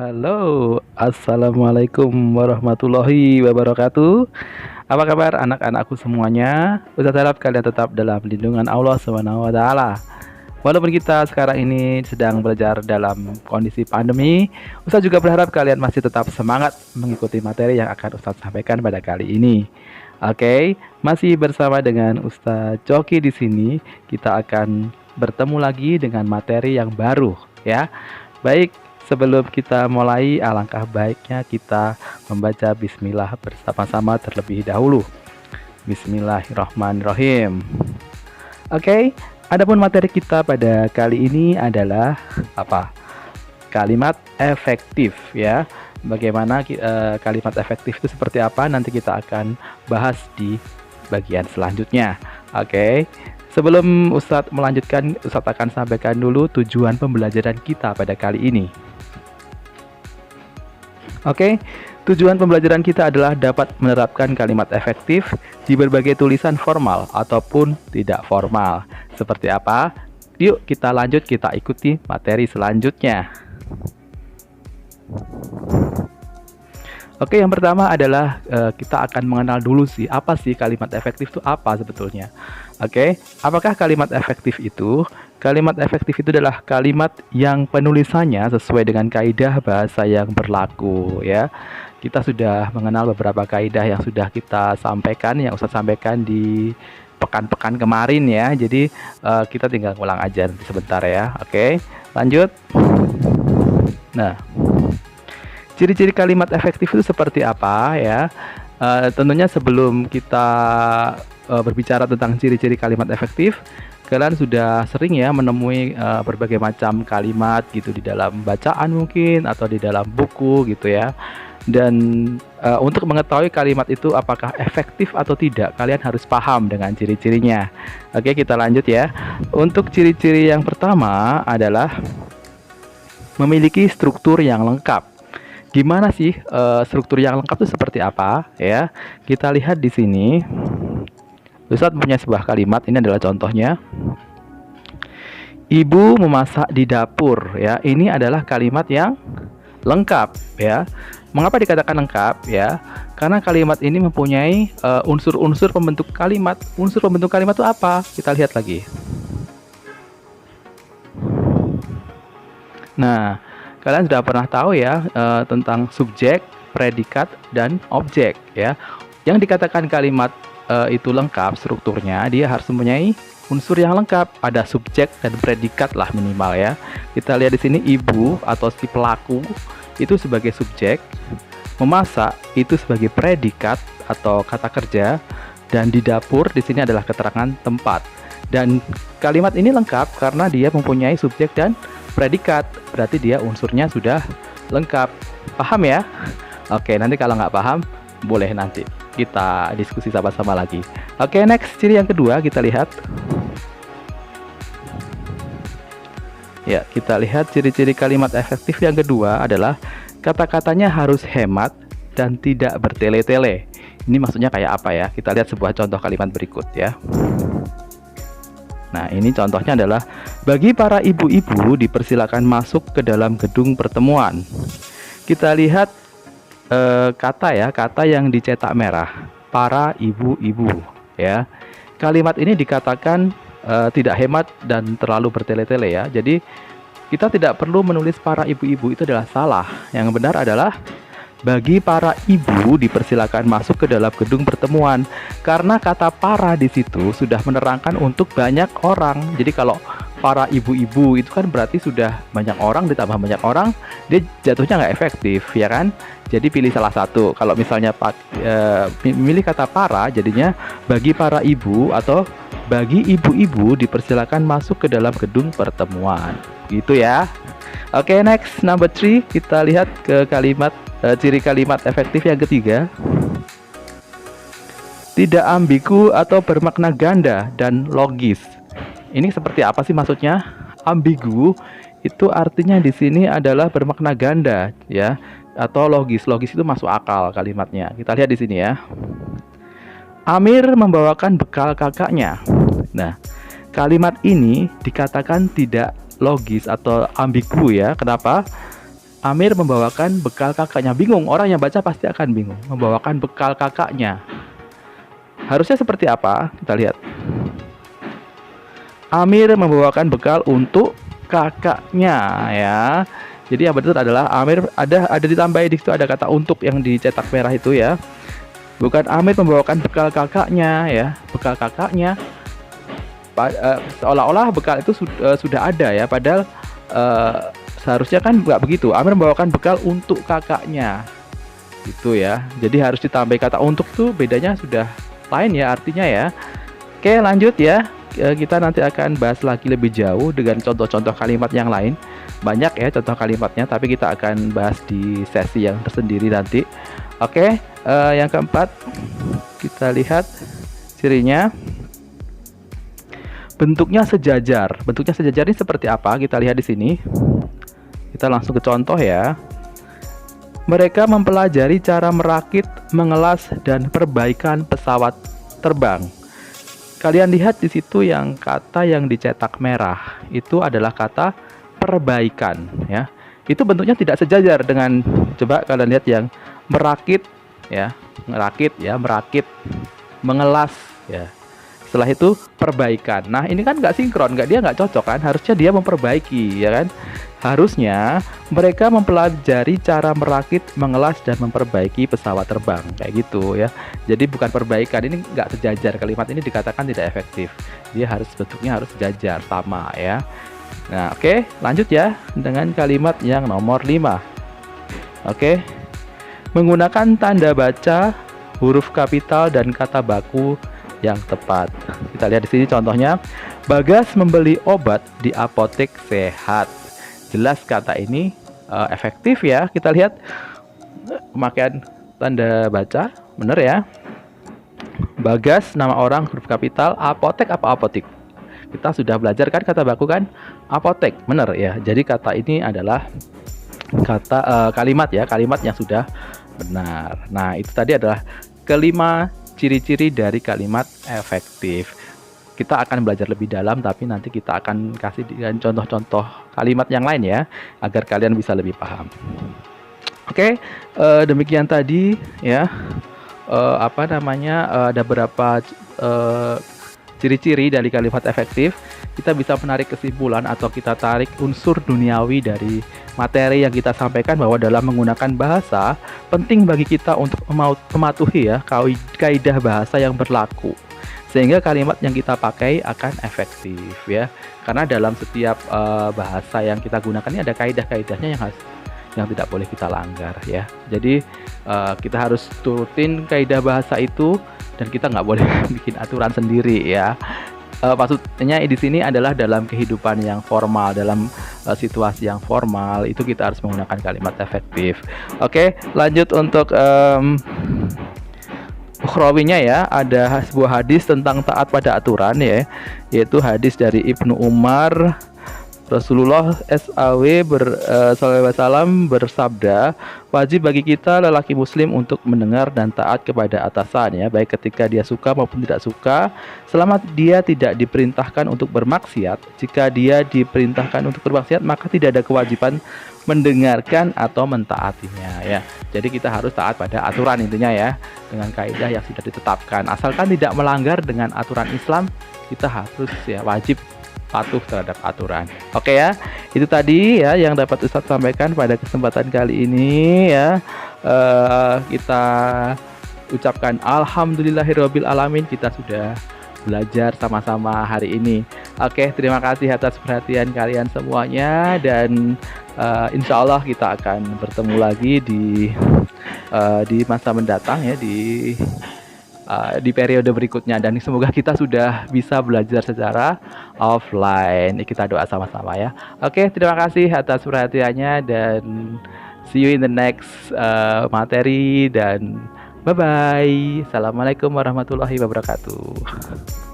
Halo, assalamualaikum warahmatullahi wabarakatuh. Apa kabar anak-anakku semuanya? Ustaz harap kalian tetap dalam lindungan Allah Subhanahu wa taala. Walaupun kita sekarang ini sedang belajar dalam kondisi pandemi, Ustaz juga berharap kalian masih tetap semangat mengikuti materi yang akan Ustaz sampaikan pada kali ini. Oke, masih bersama dengan Ustaz Coki di sini. Kita akan bertemu lagi dengan materi yang baru, ya. Baik, sebelum kita mulai, alangkah baiknya kita membaca bismillah bersama-sama terlebih dahulu. Bismillahirrahmanirrahim. Oke, adapun materi kita pada kali ini adalah apa? Kalimat efektif, ya. Bagaimana kalimat efektif itu seperti apa? Nanti kita akan bahas di bagian selanjutnya. Oke. Sebelum Ustadz melanjutkan, Ustadz akan sampaikan dulu tujuan pembelajaran kita pada kali ini. Oke, tujuan pembelajaran kita adalah dapat menerapkan kalimat efektif di berbagai tulisan formal ataupun tidak formal. Seperti apa? Yuk kita lanjut, kita ikuti materi selanjutnya. Oke, yang pertama adalah kita akan mengenal dulu sih, apa sih kalimat efektif itu apa sebetulnya. Oke, apakah kalimat efektif itu? Kalimat efektif itu adalah kalimat yang penulisannya sesuai dengan kaidah bahasa yang berlaku, ya. Kita sudah mengenal beberapa kaidah yang sudah kita sampaikan, yang Ustadz sampaikan di pekan-pekan kemarin ya. Jadi kita tinggal ngulang aja nanti sebentar ya. Oke, lanjut. Nah, ciri-ciri kalimat efektif itu seperti apa ya? Tentunya sebelum kita berbicara tentang ciri-ciri kalimat efektif, kalian sudah sering ya menemui berbagai macam kalimat gitu di dalam bacaan mungkin atau di dalam buku gitu ya. Dan untuk mengetahui kalimat itu apakah efektif atau tidak, kalian harus paham dengan ciri-cirinya. Oke, kita lanjut ya. Untuk ciri-ciri yang pertama adalah memiliki struktur yang lengkap. Gimana sih struktur yang lengkap itu seperti apa ya? Kita lihat di sini. Ustadz punya sebuah kalimat, ini adalah contohnya. Ibu memasak di dapur ya. Ini adalah kalimat yang lengkap ya. Mengapa dikatakan lengkap ya? Karena kalimat ini mempunyai unsur-unsur pembentuk kalimat. Unsur pembentuk kalimat itu apa? Kita lihat lagi. Nah, kalian sudah pernah tahu ya tentang subjek, predikat, dan objek ya. Yang dikatakan kalimat itu lengkap strukturnya, dia harus mempunyai unsur yang lengkap. Ada subjek dan predikat lah minimal ya. Kita lihat di sini ibu atau si pelaku itu sebagai subjek, memasak itu sebagai predikat atau kata kerja, dan di dapur di sini adalah keterangan tempat. Dan kalimat ini lengkap karena dia mempunyai subjek dan predikat, berarti dia unsurnya sudah lengkap. Paham ya? Oke, nanti kalau nggak paham boleh nanti kita diskusi sama-sama lagi. Oke, next, ciri yang kedua kita lihat. Ya, kita lihat ciri-ciri kalimat efektif yang kedua adalah kata-katanya harus hemat dan tidak bertele-tele. Ini maksudnya kayak apa ya? Kita lihat sebuah contoh kalimat berikut ya. Nah, ini contohnya adalah bagi para ibu-ibu dipersilakan masuk ke dalam gedung pertemuan. Kita lihat kata yang dicetak merah, para ibu-ibu ya. Kalimat ini dikatakan tidak hemat dan terlalu bertele-tele ya. Jadi kita tidak perlu menulis para ibu-ibu, itu adalah salah. Yang benar adalah bagi para ibu dipersilakan masuk ke dalam gedung pertemuan, karena kata para di situ sudah menerangkan untuk banyak orang. Jadi kalau para ibu-ibu itu kan berarti sudah banyak orang, ditambah banyak orang, dia jatuhnya nggak efektif ya kan. Jadi pilih salah satu. Kalau misalnya milih kata para, jadinya bagi para ibu atau bagi ibu-ibu dipersilakan masuk ke dalam gedung pertemuan gitu ya. Oke, next, number 3, kita lihat ke kalimat ciri kalimat efektif yang ketiga. Tidak ambigu atau bermakna ganda dan logis. Ini seperti apa sih maksudnya? Ambigu itu artinya di sini adalah bermakna ganda ya, atau logis. Logis itu masuk akal kalimatnya. Kita lihat di sini ya. Amir membawakan bekal kakaknya. Nah, kalimat ini dikatakan tidak logis atau ambigu ya. Kenapa? Amir membawakan bekal kakaknya. Bingung, orang yang baca pasti akan bingung. Membawakan bekal kakaknya. Harusnya seperti apa? Kita lihat. Amir membawakan bekal untuk kakaknya ya. Jadi yang betul adalah Amir ada ditambahi di situ ada kata untuk yang dicetak merah itu ya. Bukan Amir membawakan bekal kakaknya ya. Bekal kakaknya. Seolah-olah bekal itu sudah ada ya, padahal seharusnya kan nggak begitu. Amir membawakan bekal untuk kakaknya gitu ya. Jadi harus ditambah kata untuk tuh, bedanya sudah lain ya artinya ya. Oke, lanjut ya. Kita nanti akan bahas lagi lebih jauh dengan contoh-contoh kalimat yang lain. Banyak ya contoh kalimatnya, tapi kita akan bahas di sesi yang tersendiri nanti. Oke, yang keempat kita lihat cirinya. Bentuknya sejajar. Bentuknya sejajar ini seperti apa? Kita lihat di sini. Kita langsung ke contoh ya. Mereka mempelajari cara merakit, mengelas, dan perbaikan pesawat terbang. Kalian lihat di situ yang kata yang dicetak merah itu adalah kata perbaikan ya. Itu bentuknya tidak sejajar dengan, coba kalian lihat yang merakit ya, merakit, mengelas ya. Setelah itu perbaikan. Nah ini kan nggak sinkron, dia nggak cocok kan. Harusnya dia memperbaiki ya kan. Harusnya mereka mempelajari cara merakit, mengelas, dan memperbaiki pesawat terbang kayak gitu ya. Jadi bukan perbaikan, ini nggak sejajar. Kalimat ini dikatakan tidak efektif. Dia bentuknya harus sejajar sama ya. Nah oke, lanjut ya dengan kalimat yang nomor 5. Oke, menggunakan tanda baca, huruf kapital, dan kata baku yang tepat. Kita lihat di sini contohnya. Bagas membeli obat di apotek sehat. Jelas kata ini efektif ya. Kita lihat pemakaian tanda baca, bener ya. Bagas nama orang, huruf kapital, apotek apa apotik. Kita sudah belajar kan kata baku kan, apotek, bener ya. Jadi kata ini adalah kata kalimat ya, kalimat yang sudah benar. Nah itu tadi adalah kelima ciri-ciri dari kalimat efektif. Kita akan belajar lebih dalam, tapi nanti kita akan kasih dengan contoh-contoh kalimat yang lain ya, agar kalian bisa lebih paham. Oke, demikian tadi ya. Ada beberapa ciri-ciri dari kalimat efektif. Kita bisa menarik kesimpulan atau kita tarik unsur duniawi dari materi yang kita sampaikan, bahwa dalam menggunakan bahasa penting bagi kita untuk mematuhi ya kaidah bahasa yang berlaku, sehingga kalimat yang kita pakai akan efektif ya. Karena dalam setiap bahasa yang kita gunakan ini ada kaidah-kaidahnya yang tidak boleh kita langgar ya. Jadi kita harus turutin kaidah bahasa itu, dan kita nggak boleh bikin aturan sendiri ya. Maksudnya di sini adalah dalam kehidupan yang formal, dalam situasi yang formal itu kita harus menggunakan kalimat efektif. Oke, lanjut untuk ukhrawinya ya. Ada sebuah hadis tentang taat pada aturan ya, yaitu hadis dari Ibnu Umar. Rasulullah SAW bersabda, wajib bagi kita lelaki muslim untuk mendengar dan taat kepada atasan ya, baik ketika dia suka maupun tidak suka, selama dia tidak diperintahkan untuk bermaksiat. Jika dia diperintahkan untuk bermaksiat, maka tidak ada kewajiban mendengarkan atau mentaatinya ya. Jadi kita harus taat pada aturan intinya ya, dengan kaidah yang sudah ditetapkan. Asalkan tidak melanggar dengan aturan Islam, kita harus ya wajib patuh terhadap aturan. Oke ya, itu tadi ya yang dapat Ustadz sampaikan pada kesempatan kali ini ya. Kita ucapkan alhamdulillahirabbil alamin, kita sudah belajar sama-sama hari ini. Oke, terima kasih atas perhatian kalian semuanya, dan insya Allah kita akan bertemu lagi di masa mendatang ya, di periode berikutnya, dan semoga kita sudah bisa belajar secara offline. Kita doa sama-sama ya. Oke, terima kasih atas perhatiannya, dan see you in the next materi, dan bye bye. Assalamualaikum warahmatullahi wabarakatuh.